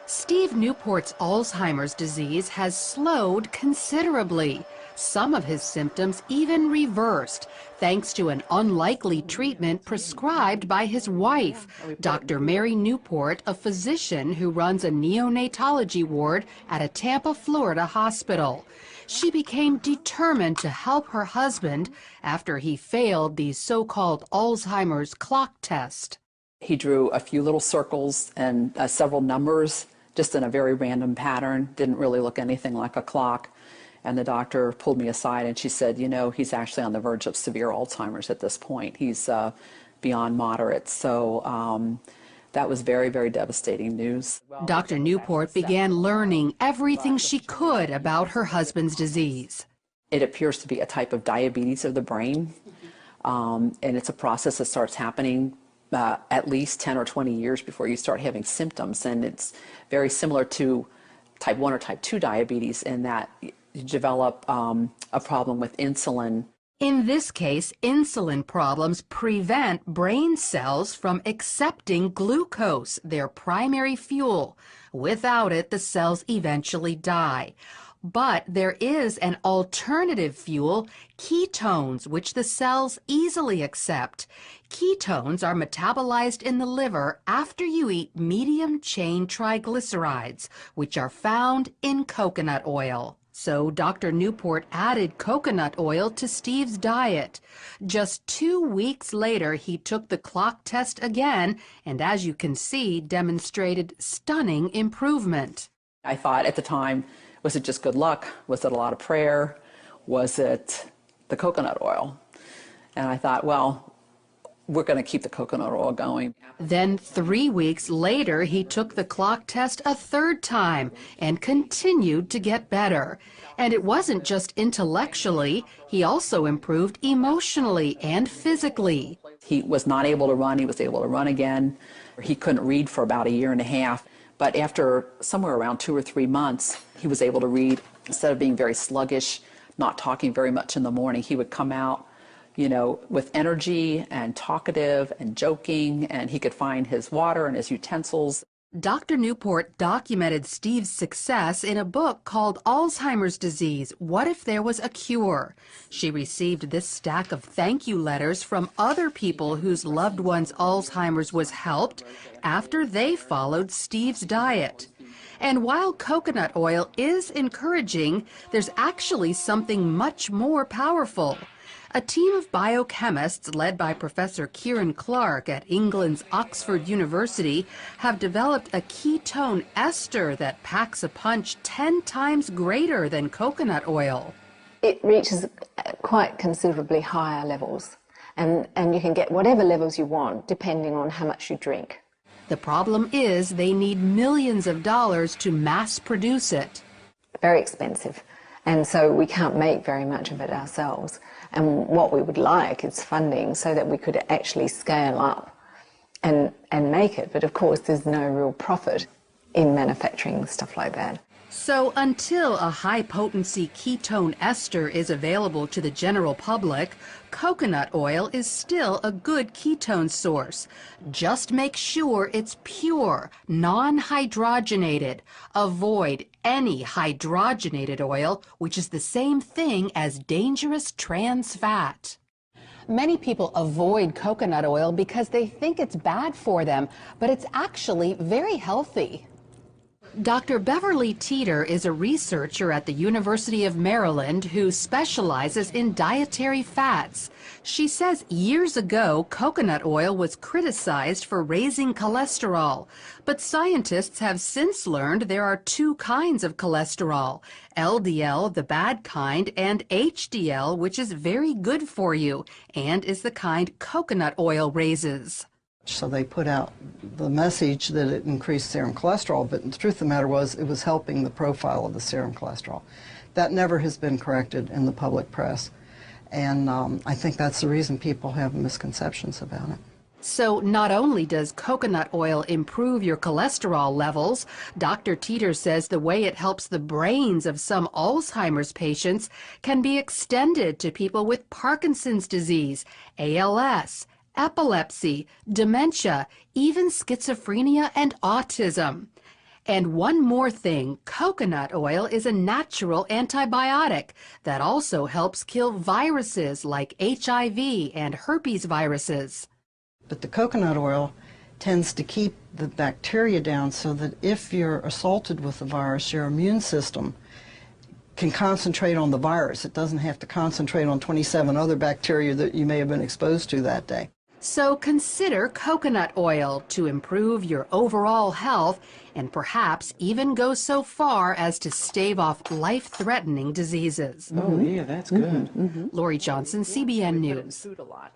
Steve Newport's Alzheimer's disease has slowed considerably. Some of his symptoms even reversed, thanks to an unlikely treatment prescribed by his wife, Dr. Mary Newport, a physician who runs a neonatology ward at a Tampa, Florida hospital. She became determined to help her husband after he failed the so-called Alzheimer's clock test. He drew a few little circles and several numbers, just in a very random pattern. Didn't really look anything like a clock. And the doctor pulled me aside and she said, you know, he's actually on the verge of severe Alzheimer's at this point. He's beyond moderate. So that was very, very devastating news. Dr. Newport began learning everything she could about her husband's disease. It appears to be a type of diabetes of the brain, and it's a process that starts happening at least 10 or 20 years before you start having symptoms. And it's very similar to type 1 or type 2 diabetes in that you develop a problem with insulin. In this case, insulin problems prevent brain cells from accepting glucose, their primary fuel. Without it, the cells eventually die. But there is an alternative fuel, ketones, which the cells easily accept. Ketones are metabolized in the liver after you eat medium-chain triglycerides, which are found in coconut oil. So Dr. Newport added coconut oil to Steve's diet. Just 2 weeks later, he took the clock test again, and as you can see, demonstrated stunning improvement. I thought at the time, was it just good luck? Was it a lot of prayer? Was it the coconut oil? And I thought, well, we're going to keep the coconut oil going. Then 3 weeks later, he took the clock test a third time and continued to get better. And it wasn't just intellectually, he also improved emotionally and physically. He was not able to run. He was able to run again. He couldn't read for about 1.5 years. But after somewhere around 2 or 3 months, he was able to read. Instead of being very sluggish, not talking very much in the morning, he would come out, you know, with energy and talkative and joking, and he could find his water and his utensils. Dr. Newport documented Steve's success in a book called Alzheimer's Disease, What If There Was a Cure? She received this stack of thank you letters from other people whose loved ones' Alzheimer's was helped after they followed Steve's diet. And while coconut oil is encouraging, there's actually something much more powerful. A team of biochemists led by Professor Kieran Clark at England's Oxford University have developed a ketone ester that packs a punch 10 times greater than coconut oil. It reaches quite considerably higher levels, and you can get whatever levels you want depending on how much you drink. The problem is they need millions of dollars to mass produce it. Very expensive, and so we can't make very much of it ourselves. And what we would like is funding so that we could actually scale up and make it. But of course, there's no real profit in manufacturing stuff like that. So until a high-potency ketone ester is available to the general public, coconut oil is still a good ketone source. Just make sure it's pure, non-hydrogenated. Avoid any hydrogenated oil, which is the same thing as dangerous trans fat. Many people avoid coconut oil because they think it's bad for them, but it's actually very healthy. Dr. Beverly Teeter is a researcher at the University of Maryland who specializes in dietary fats. She says years ago, coconut oil was criticized for raising cholesterol, but scientists have since learned there are 2 kinds of cholesterol, LDL, the bad kind, and HDL, which is very good for you and is the kind coconut oil raises. So they put out the message that it increased serum cholesterol, but the truth of the matter was it was helping the profile of the serum cholesterol. That never has been corrected in the public press, and I think that's the reason people have misconceptions about it. So not only does coconut oil improve your cholesterol levels, Dr. Teeter says the way it helps the brains of some Alzheimer's patients can be extended to people with Parkinson's disease, ALS, epilepsy, dementia, even schizophrenia and autism. And one more thing, coconut oil is a natural antibiotic that also helps kill viruses like HIV and herpes viruses. But the coconut oil tends to keep the bacteria down so that if you're assaulted with the virus, your immune system can concentrate on the virus. It doesn't have to concentrate on 27 other bacteria that you may have been exposed to that day. So consider coconut oil to improve your overall health and perhaps even go so far as to stave off life-threatening diseases. Oh, yeah, that's good. Lori Johnson, CBN News. Food a lot.